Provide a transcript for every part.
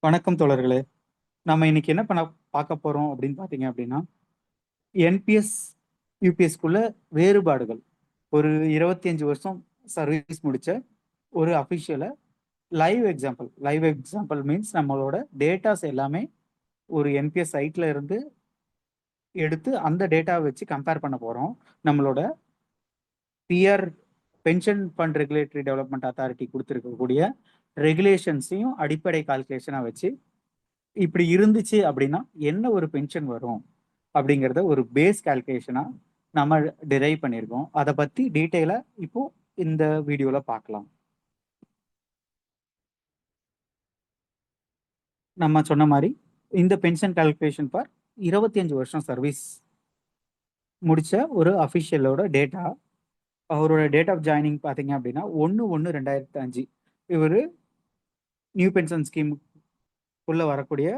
வணக்கம் தோழர்களே. நம்ம இன்னைக்கு என்ன பார்க்க போறோம் அப்படின்னு பார்த்தீங்க அப்படின்னா, என்பிஎஸ் யூபிஎஸ்க்குள்ள வேறுபாடுகள். ஒரு 25 வருஷம் சர்வீஸ் முடிச்ச ஒரு அஃபிஷியலை லைவ் எக்ஸாம்பிள் மீன்ஸ் நம்மளோட டேட்டாஸ் எல்லாமே ஒரு என்பிஎஸ் சைட்ல இருந்து எடுத்து அந்த டேட்டாவை வச்சு கம்பேர் பண்ண போறோம். நம்மளோட PR pension fund regulatory development authority கொடுத்துருக்கக்கூடிய ரெகுலேஷன்ஸையும் அடிப்படை கால்குலேஷனாக வச்சு இப்படி இருந்துச்சு அப்படின்னா என்ன ஒரு பென்ஷன் வரும் அப்படிங்கிறத ஒரு பேஸ் கால்குலேஷனா நம்ம டிரைவ் பண்ணியிருக்கோம். அதை பத்தி டீட்டெயிலா இப்போ இந்த வீடியோல பார்க்கலாம். நம்ம சொன்ன மாதிரி இந்த பென்ஷன் கால்குலேஷன் ஃபார் 25 வருஷம் சர்வீஸ் முடிச்ச ஒரு அஃபிஷியலோட டேட்டா. அவரோட டேட் ஆஃப் ஜாயினிங் பார்த்தீங்க அப்படின்னா 1/1/2005. இவர் நியூ பென்ஷன் ஸ்கீம் உள்ள வரக்கூடிய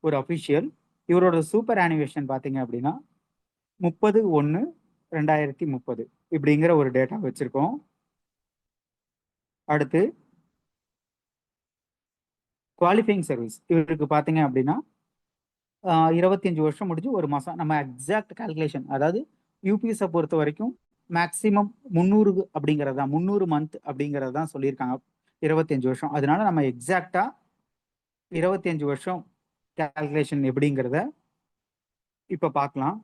ஒரு அஃபிஷியல். இவரோட சூப்பர் ஆனிவேஷன் பார்த்தீங்க அப்படின்னா 30/1/2030 இப்படிங்கிற ஒரு டேட்டா வச்சிருக்கோம். அடுத்து குவாலிஃபைங் சர்வீஸ் இவருக்கு பார்த்தீங்க அப்படின்னா 25 வருஷம் முடிஞ்சு ஒரு மாதம். நம்ம எக்ஸாக்ட் கால்குலேஷன், அதாவது யூபிஎஸை பொறுத்த வரைக்கும் மேக்சிமம் 300 அப்படிங்கிறது தான், 300 மந்த் அப்படிங்கிறது தான் சொல்லியிருக்காங்க 25 வருஷம். அதனால நம்ம எக்ஸாக்டா 25 வருஷம் கால்குலேஷன் எப்படிங்கிறத இப்போ பார்க்கலாம்.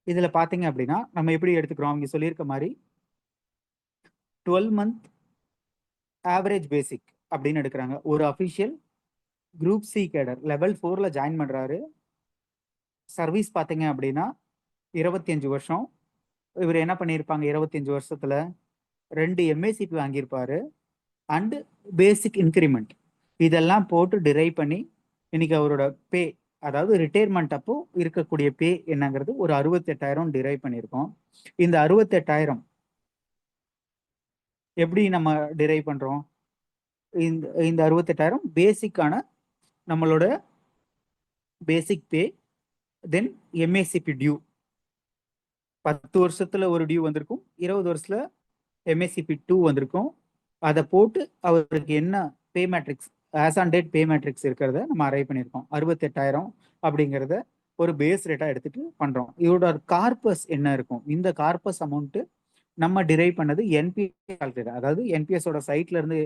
இதுல பாத்தீங்க அப்படின்னா நம்ம எப்படி எடுத்துக்கிறோம், இங்க சொல்லியிருக்க மாதிரி 12 மந்த் ஆவரேஜ் பேசிக் அப்படின்னு எடுக்கிறாங்க. ஒரு அஃபிஷியல் குரூப் சி கேடர் லெவல் 4ல ஜாயின் பண்றாரு. சர்வீஸ் பாத்தீங்க அப்படின்னா 25 வருஷம். இவர் என்ன பண்ணியிருப்பாங்க, 25 வருஷத்துல 2 எம்ஏசிபி வாங்கியிருப்பாரு அண்ட் பேசிக் இன்க்ரிமெண்ட் இதெல்லாம் போட்டு டிரைவ் பண்ணி இன்னைக்கு அவரோட பே, அதாவது ரிட்டையர்மெண்ட் அப்போ இருக்கக்கூடிய பே என்னங்கிறது ஒரு 68,000 டிரைவ் பண்ணியிருக்கோம். இந்த 68,000 எப்படி நம்ம டிரைவ் பண்றோம், இந்த 68,000 பேசிக்கான நம்மளோட பேசிக் பே, தென் எம்ஏசிபி டியூ 10 வருஷத்துல ஒரு டியூ வந்திருக்கும், 20 வருஷத்துல எம்ஏசிபி 2 வந்திருக்கும். அதை போட்டு அவருக்கு என்ன பே matrix, as on date pay matrix இருக்கிறத நம்ம அரைவ் பண்ணியிருக்கோம். 68,000 அப்படிங்கிறத ஒரு பேஸ் ரேட்டா எடுத்துட்டு பண்றோம். இதோட கார்பஸ் என்ன இருக்கும், இந்த கார்பஸ் அமௌண்ட் நம்ம டிரைவ் பண்ணது என்பிஎஸ் கால்குலேட்டர், அதாவது என்பிஎஸோட சைட்ல இருந்து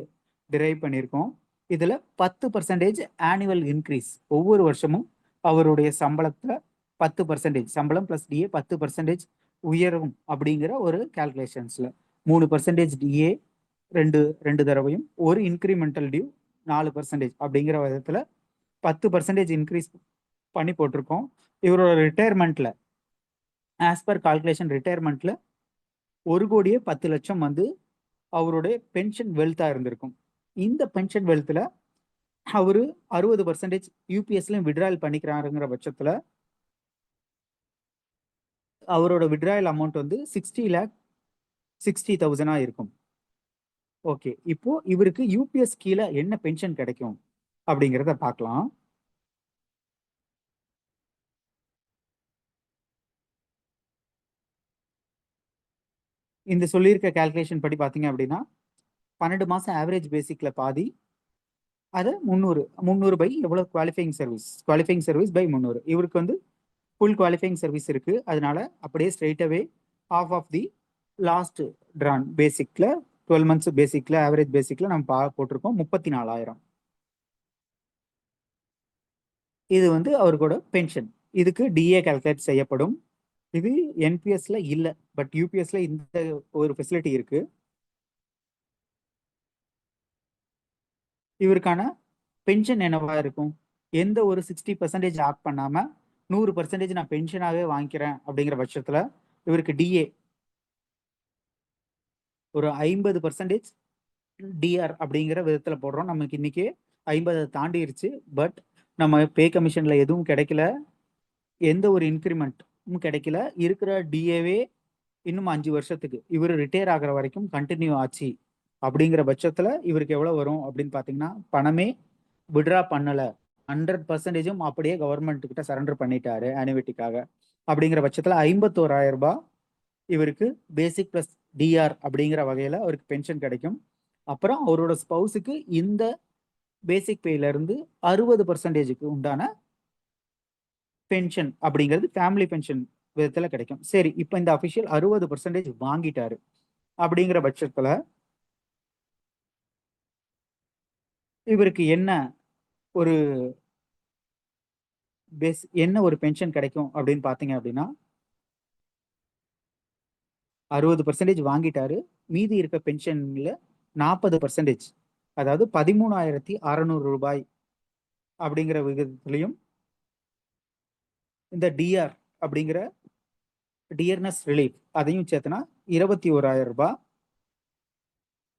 டிரைவ் பண்ணியிருக்கோம். இதுல 10% ஆனுவல் இன்க்ரீஸ், ஒவ்வொரு வருஷமும் அவருடைய சம்பளத்துல 10% சம்பளம் பிளஸ் டிஏ 10% உயரும் அப்படிங்கிற ஒரு கால்குலேஷன்ஸ்ல 3% டிஏ ரெண்டு தடவையும் ஒரு இன்க்ரிமெண்டல் டியூ 4% அப்படிங்கிற விதத்துல 10% இன்க்ரீஸ் பண்ணி போட்டிருக்கோம். இவரோட ரிட்டையர்மெண்ட்ல ஆஸ் பர் கால்குலேஷன் ரிட்டையர்மெண்ட்ல 1,10,00,000 வந்து அவருடைய பென்ஷன் வெல்த்தா இருந்திருக்கும். இந்த பென்ஷன் வெல்த்ல அவரு 60% யூபிஎஸ்லயும் விட்ராயல் பண்ணிக்கிறாருங்கிற பட்சத்துல அவரோட விட்ராயல் அமௌண்ட் வந்து 60,60,000 இருக்கும். ஓகே, இப்போ இவருக்கு யூபிஎஸ் கீழே என்ன பென்ஷன் கிடைக்கும் அப்படிங்கிறத பார்க்கலாம். இந்த சொல்லியிருக்க கால்குலேஷன் படி பார்த்தீங்க அப்படின்னா 12 மாசம் ஆவரேஜ் பேசிக்ல பாதி, அது 300 பை எவ்வளவு குவாலிஃபைங் சர்வீஸ் பை 300. இவருக்கு வந்து ஃபுல் குவாலிஃபைங் சர்வீஸ் இருக்கு, அதனால அப்படியே straight away of of the last drawn பேசிக்ல 12 மந்த்ஸ் பேசிக்ல ஆவரேஜ் பேசிக்ல நம்ம போட்டிருக்கோம் 34,000. இது வந்து அவருக்கோட பென்ஷன். இதுக்கு டிஏ கால்குலேட் செய்யப்படும். இது என்பிஎஸ்ல இல்ல, பட் யூபிஎஸ்ல இந்த ஒரு ஃபெசிலிட்டி இருக்கு. இவருக்கான பென்ஷன் என்னவா இருக்கும், எந்த ஒரு 60% ஆட் பண்ணாம 100% நான் பென்ஷனாகவே வாங்கிக்கிறேன் அப்படிங்கிற பட்சத்துல இவருக்கு டிஏ ஒரு 50% டிஆர் அப்படிங்கிற விதத்துல போடுறோம். நமக்கு இன்னைக்கு 50 தாண்டிருச்சு, பட் நம்ம பே கமிஷன்ல எதுவும் கிடைக்கல, எந்த ஒரு இன்க்ரிமெண்ட்டும் கிடைக்கல. இருக்கிற டிஏவே இன்னும் 5 வருஷத்துக்கு இவர் ரிட்டையர் ஆகிற வரைக்கும் கண்டினியூ ஆச்சு அப்படிங்கிற பட்சத்துல இவருக்கு எவ்வளவு வரும் அப்படின்னு பாத்தீங்கன்னா, பணமே விட்ரா பண்ணல 100% அப்படியே கவர்மெண்ட் கிட்ட சரண்டர் பண்ணிட்டாரு ஆனுவிட்டிக்காக. அப்படிங்கிற பட்சத்துல 51,000 ரூபாய் இவருக்கு பேசிக் பிளஸ் டிஆர் அப்படிங்கிற வகையில அவருக்கு பென்ஷன் கிடைக்கும். அப்புறம் அவரோட ஸ்பௌஸுக்கு இந்த பேசிக் பேல இருந்து 60%க்கு உண்டான பென்ஷன் அப்படிங்கிறது ஃபேமிலி பென்ஷன் விதத்துல கிடைக்கும். சரி, இப்போ இந்த அபிஷியல் 60% வாங்கிட்டாரு அப்படிங்கிற பட்சத்துல இவருக்கு ஒரு என்ன ஒரு பென்ஷன் கிடைக்கும் அப்படின்னு பாத்தீங்க அப்படின்னா, 60% வாங்கிட்டாரு. மீதி இருக்க பென்ஷன்ல 40%, அதாவது 13,600 ரூபாய் அப்படிங்கிற விகிதத்திலையும் இந்த டிஆர் அப்படிங்கிற டியர்னஸ் ரிலீஃப் அதையும் சேர்த்துனா 21,000 ரூபாய்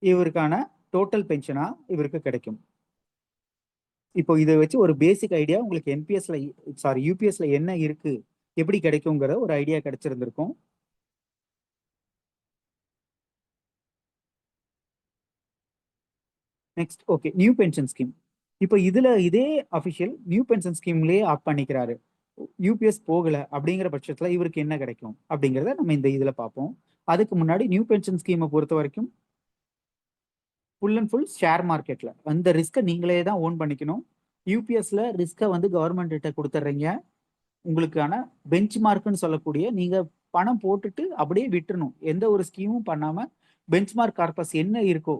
இவருக்கான டோட்டல் பென்ஷனா இவருக்கு கிடைக்கும். இப்போ இதை வச்சு ஒரு பேசிக் ஐடியா உங்களுக்கு யூபிஎஸ்ல என்ன இருக்கு, எப்படி கிடைக்குங்கிற ஒரு ஐடியா கிடைச்சிருந்திருக்கும். Next, okay, new pension scheme. இப்போ இதுல இதே அபிஷியல் நியூ பென்ஷன் ஸ்கீம்லயே ஆப் பண்ணிக்கிறாரு, யூபிஎஸ் போகல அப்படிங்கிற பட்சத்துல இவருக்கு என்ன கிடைக்கும் அப்படிங்கிறத நம்ம இந்த இதுல பார்ப்போம். அதுக்கு முன்னாடி நியூ பென்ஷன் ஸ்கீமை பொறுத்த வரைக்கும் ஃபுல் அண்ட் ஃபுல் ஷேர் மார்க்கெட்ல அந்த ரிஸ்க்கை நீங்களே தான் ஓன் பண்ணிக்கணும். யூபிஎஸ்ல ரிஸ்க்கை வந்து கவர்மெண்ட் கிட்ட கொடுத்துட்றீங்க. உங்களுக்கான பெஞ்ச் மார்க்னு சொல்லக்கூடிய நீங்க பணம் போட்டுட்டு அப்படியே விட்டுறணும், எந்த ஒரு ஸ்கீமும் பண்ணாம. பெஞ்ச் மார்க் கார்பஸ் என்ன இருக்கோ,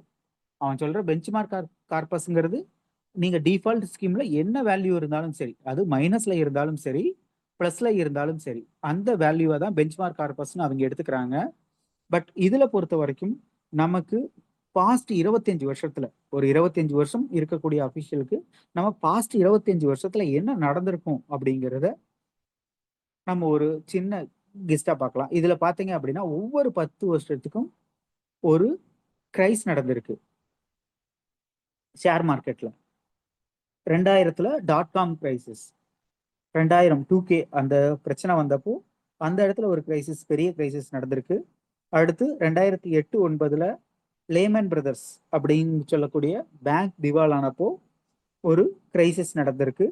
அவன் சொல்ற பெஞ்ச் மார்க் கார்பஸ்ங்கிறது நீங்க டிஃபால்ட் ஸ்கீம்ல என்ன வேல்யூ இருந்தாலும் சரி, அது மைனஸ்ல இருந்தாலும் சரி பிளஸ்ல இருந்தாலும் சரி, அந்த வேல்யூவை தான் பெஞ்ச் மார்க் கார்பஸ்னு அவங்க எடுத்துக்கிறாங்க. பட் இதுல பொறுத்த வரைக்கும் நமக்கு பாஸ்ட் 25 வருஷத்துல, ஒரு 25 வருஷம் இருக்கக்கூடிய அபிஷியலுக்கு நம்ம பாஸ்ட் 25 வருஷத்துல என்ன நடந்திருக்கும் அப்படிங்கிறத நம்ம ஒரு சின்ன கெஸ்டா பார்க்கலாம். இதுல பாத்தீங்க அப்படின்னா ஒவ்வொரு 10 வருஷத்துக்கும் ஒரு கிரைஸ் நடந்திருக்கு ஷேர் மார்க்கெட்ல. 2000ல .com கிரைசிஸ், 2000 2K அந்த பிரச்சனை வந்தப்போ அந்த இடத்துல ஒரு கிரைசிஸ், பெரிய கிரைசிஸ் நடந்திருக்கு. அடுத்து 2008-9ல லேமன் பிரதர்ஸ் அப்படின்னு சொல்லக்கூடிய பேங்க் திவால் ஆனப்போ ஒரு கிரைசிஸ் நடந்திருக்கு.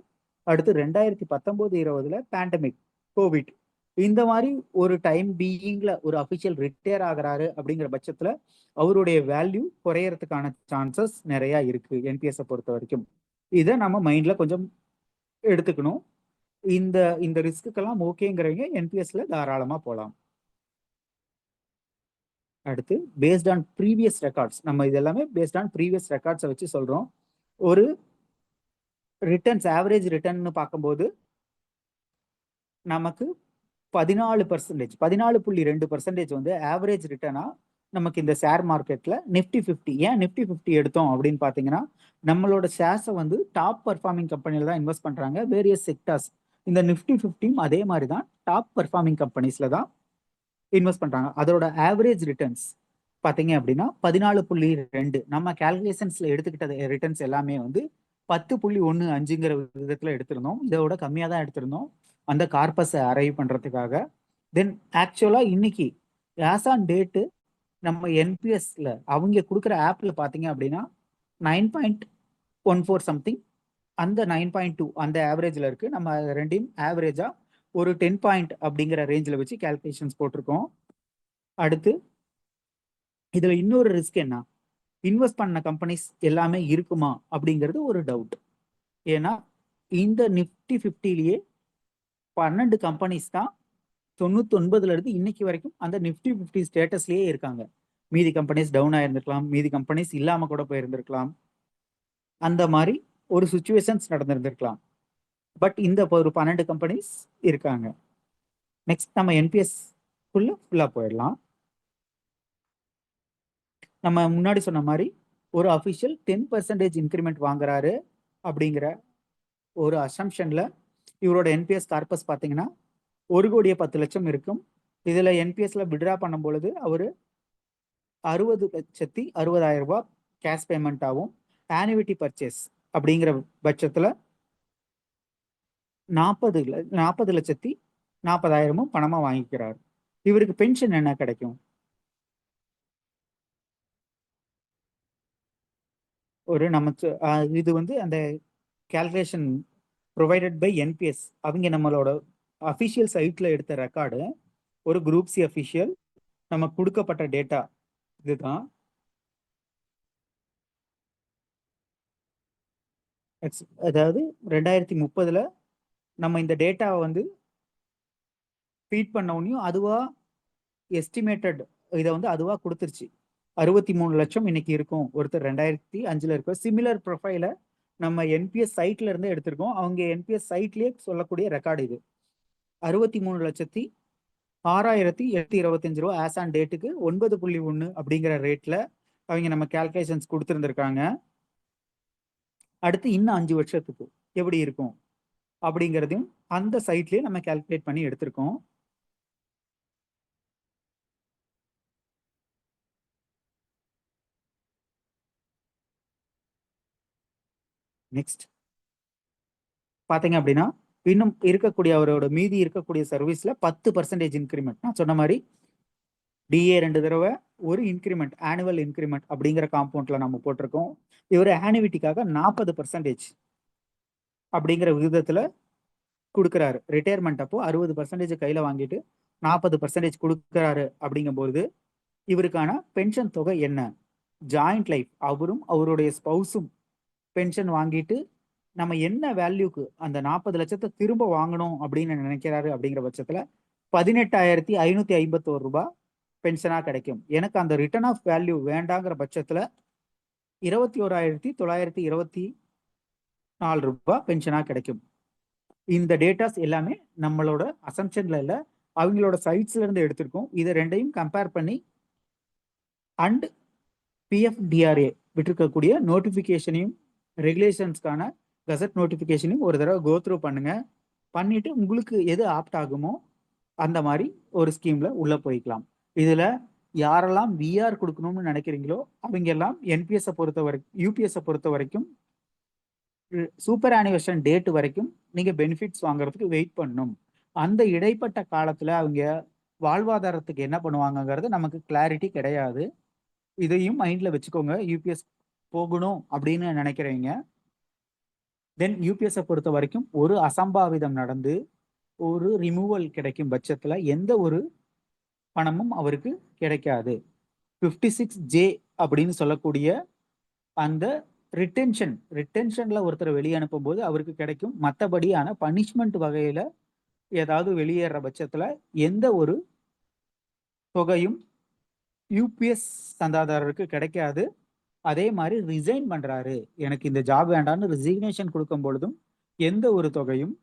அடுத்து 2019-20ல பேண்டமிக், கோவிட். இந்த மாதிரி ஒரு டைம் பீயிங்ல ஒரு அபிஷியல் ரிட்டையர் ஆகுறாரு அப்படிங்கிற பட்சத்துல அவருடைய வேல்யூ குறையறதுக்கான சான்சஸ் நிறைய இருக்கு என்பிஎஸ் பொறுத்த வரைக்கும். இதை நம்ம மைண்ட்ல கொஞ்சம் எடுத்துக்கணும். இந்த இந்த ரிஸ்க்குக்கெல்லாம் ஓகேங்கிறவங்க என்பிஎஸ்ல தாராளமா போகலாம். அடுத்து பேஸ்ட் ஆன் ப்ரீவியஸ் ரெக்கார்ட்ஸ், நம்ம இது எல்லாமே பேஸ்ட் ஆன் ப்ரீவியஸ் ரெக்கார்ட்ஸை வச்சு சொல்றோம். ஒரு ரிட்டர்ன்ஸ், ஆவரேஜ் ரிட்டர்ன் பார்க்கும்போது நமக்கு 14%, 14.2% வந்து ஆவரேஜ் ரிட்டர்னா நமக்கு இந்த ஷேர் மார்க்கெட்ல நிஃப்டி 50. ஏன் நிஃப்டி 50 எடுத்தோம் அப்படின்னு பாத்தீங்கன்னா, நம்மளோட ஷேர்ஸை வந்து டாப் பர்ஃபார்மிங் கம்பெனில தான் இன்வெஸ்ட் பண்றாங்க, வேரியஸ் செக்டர்ஸ். இந்த நிஃப்டி 50 அதே மாதிரி தான் டாப் பர்ஃபார்மிங் கம்பெனிஸ்ல தான் இன்வெஸ்ட் பண்றாங்க. அதோட ஆவரேஜ் ரிட்டர்ன்ஸ் பாத்தீங்க அப்படின்னா 14.2. நம்ம கால்குலேஷன்ஸ்ல எடுத்துக்கிட்ட ரிட்டர்ன்ஸ் எல்லாமே வந்து 10.15ங்கிற விதத்துல எடுத்திருந்தோம். இதோட கம்மியா தான் எடுத்திருந்தோம் அந்த கார்பஸை அரைவ் பண்றதுக்காக. தென் ஆக்சுவலா இன்னைக்கு ஆஸ் ஆன் டேட்டு நம்ம என்பிஎஸ்ல அவங்க கொடுக்குற ஆப்ல பாத்தீங்க அப்படின்னா 9.14 சம்திங், அந்த 9.2 அந்த ஆவரேஜ்ல இருக்கு. நம்ம ரெண்டையும் ஆவரேஜா ஒரு 10 பாயிண்ட் அப்படிங்கிற ரேஞ்சில் வச்சு கால்குலேஷன்ஸ் போட்டிருக்கோம். அடுத்து இதுல இன்னொரு ரிஸ்க் என்ன, இன்வெஸ்ட் பண்ண கம்பெனிஸ் எல்லாமே இருக்குமா அப்படிங்கிறது ஒரு டவுட். ஏன்னா இந்த நிஃப்டி 50லயே 12 கம்பெனிஸ் தான் 99ல இருந்து இன்னைக்கு வரைக்கும் அந்த நிஃப்டி 50 ஸ்டேட்டஸ்லயே இருக்காங்க. மீதி கம்பெனிஸ் டவுன் ஆயிருந்திருக்கலாம், மீதி கம்பெனிஸ் இல்லாம கூட போயிருந்திருக்கலாம், அந்த மாதிரி ஒரு சுச்சுவேஷன்ஸ் நடந்திருந்திருக்கலாம். பட் இந்த ஒரு 12 கம்பெனிஸ் இருக்காங்க. நெக்ஸ்ட் நம்ம என்பிஎஸ் ஃபுல்லா போயிடலாம். நம்ம முன்னாடி சொன்ன மாதிரி ஒரு அஃபிஷியல் 10% இன்க்ரிமெண்ட் வாங்குறாரு அப்படிங்கிற ஒரு அசம்ஷன்ல இவரோட என்பிஎஸ் கார்பஸ் பார்த்தீங்கன்னா 1,10,00,000 இருக்கும். இதுல என்பிஎஸ்ல விட்ரா பண்ணும் பொழுது அவரு 60,60,000 ரூபாய் கேஷ் பேமெண்ட் ஆகும். ஆனுவிட்டி பர்ச்சேஸ் அப்படிங்கிற பட்சத்துல 40,40,40,000 பணமா வாங்கிக்கிறார். இவருக்கு பென்ஷன் என்ன கிடைக்கும், ஒரு நமக்கு இது வந்து அந்த கால்குலேஷன் ப்ரொவைடட் பை என்பிஎஸ். அவங்க நம்மளோட அஃபிஷியல் சைட்ல எடுத்த ரெக்கார்டு, ஒரு குரூப் சி அஃபிஷியல் நமக்கு கொடுக்கப்பட்ட டேட்டா இதுதான். அதாவது 2030 நம்ம இந்த டேட்டாவை வந்து ஃபீட் பண்ண உடனே அதுவா எஸ்டிமேட்டட் இதை வந்து அதுவா கொடுத்துருச்சு. 63 லட்சம் இன்னைக்கு இருக்கும். ஒருத்தர் 2005 இருக்கும். சிமிலர் ப்ரொஃபைலை நம்ம என்பிஎஸ் சைட்ல இருந்து எடுத்திருக்கோம். அவங்க என்பிஎஸ் சைட்லயே சொல்லக்கூடிய ரெக்கார்டு இது. 63,06,825 ரூபா ஆஸ் ஆன் டேட்டுக்கு 9.1 அப்படிங்கிற ரேட்ல அவங்க நம்ம கால்குலேஷன்ஸ் கொடுத்துருந்துருக்காங்க. அடுத்து இன்னும் 5 வருஷத்துக்கு எப்படி இருக்கும் அப்படிங்கிறதையும் அந்த சைட்லயே நம்ம கால்குலேட் பண்ணி எடுத்திருக்கோம். நெக்ஸ்ட் பாத்தீங்க அப்படின்னா இன்னும் இருக்கக்கூடிய அவரோட மீதி இருக்கக்கூடிய சர்வீஸ்ல 10% இன்க்ரிமெண்ட். நான் சொன்ன மாதிரி டிஏ 2 தடவை ஒரு இன்க்ரிமெண்ட், ஆனுவல் இன்க்ரிமெண்ட் அப்படிங்கிற காம்பவுண்ட்ல நம்ம போட்டிருக்கோம். இவர் ஆனுவிட்டிக்காக 40% அப்படிங்கிற விகிதத்துல கொடுக்குறாரு. ரிட்டையர்மெண்ட் அப்போ 60% கையில வாங்கிட்டு 40% கொடுக்குறாரு. அப்படிங்கும்போது இவருக்கான பென்ஷன் தொகை என்ன? ஜாயிண்ட் லைஃப், அவரும் அவருடைய ஸ்பௌஸும் பென்ஷன் வாங்கிட்டு நம்ம என்ன வேல்யூக்கு அந்த 40 லட்சத்தை திரும்ப வாங்கணும் அப்படின்னு நினைக்கிறாரு அப்படிங்கிற பட்சத்துல 18,551 ரூபாய் பென்ஷனா கிடைக்கும். எனக்கு அந்த ரிட்டர்ன் ஆஃப் வேல்யூ வேண்டாங்கிற பட்சத்துல 21,924 ரூபாய் பென்ஷனா கிடைக்கும். இந்த டேட்டாஸ் எல்லாமே நம்மளோட அசம்ஷன்ல இல்ல, அவங்களோட சைட்ஸ்ல இருந்து எடுத்திருக்கோம். இதை ரெண்டையும் கம்பேர் பண்ணி அண்ட் பிஎஃப்டிஆர்ஏ விட்டுருக்கக்கூடிய நோட்டிபிகேஷனையும் ரெகுலேஷன்ஸ்க்கான கசட் நோட்டிபிகேஷனையும் ஒரு தடவை கோ த்ரூ பண்ணுங்க. பண்ணிட்டு உங்களுக்கு எது ஆப்ட் ஆகுமோ அந்த மாதிரி ஒரு ஸ்கீம்ல உள்ள போய்க்கலாம். இதுல யாரெல்லாம் விஆர் கொடுக்கணும்னு நினைக்கிறீங்களோ அவங்க எல்லாம் என்பிஎஸ் பொறுத்த வரைக்கும், யூபிஎஸ் பொறுத்த வரைக்கும் சூப்பர் ஆனிவர்சரி டேட் வரைக்கும் நீங்க பெனிஃபிட்ஸ் வாங்குறதுக்கு வெயிட் பண்ணணும். அந்த இடைப்பட்ட காலத்துல அவங்க வாழ்வாதாரத்துக்கு என்ன பண்ணுவாங்கங்கிறது நமக்கு கிளாரிட்டி கிடையாது. இதையும் மைண்ட்ல வச்சுக்கோங்க. யூபிஎஸ் போகணும் அப்படின்னு நினைக்கிறீங்க. தென் யூபிஎஸ் பொறுத்த வரைக்கும் ஒரு அசம்பாவிதம் நடந்து ஒரு ரிமூவல் கிடைக்கும் பட்சத்துல எந்த ஒரு பணமும் அவருக்கு கிடைக்காது. 56J அப்படின்னு சொல்லக்கூடிய அந்த ரிட்டென்ஷன்ல ஒருத்தர் வெளியே அனுப்பும் போது அவருக்கு கிடைக்கும். மற்றபடியான பனிஷ்மெண்ட் வகையில ஏதாவது வெளியேற பட்சத்துல எந்த ஒரு தொகையும் யூபிஎஸ் சந்தாதாரருக்கு கிடைக்காது. அதே மாதிரி ரிசைன் பண்றாரு, எனக்கு இந்த ஜாப் வேண்டாம்னு ரிசிக்னேஷன் கொடுக்கும் பொழுதும் எந்த ஒரு தொகையும்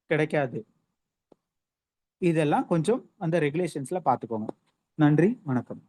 கிடைக்காது. இதெல்லாம் கொஞ்சம் அந்த ரெகுலேஷன்ஸ்ல பார்த்துக்கோங்க. நன்றி, வணக்கம்.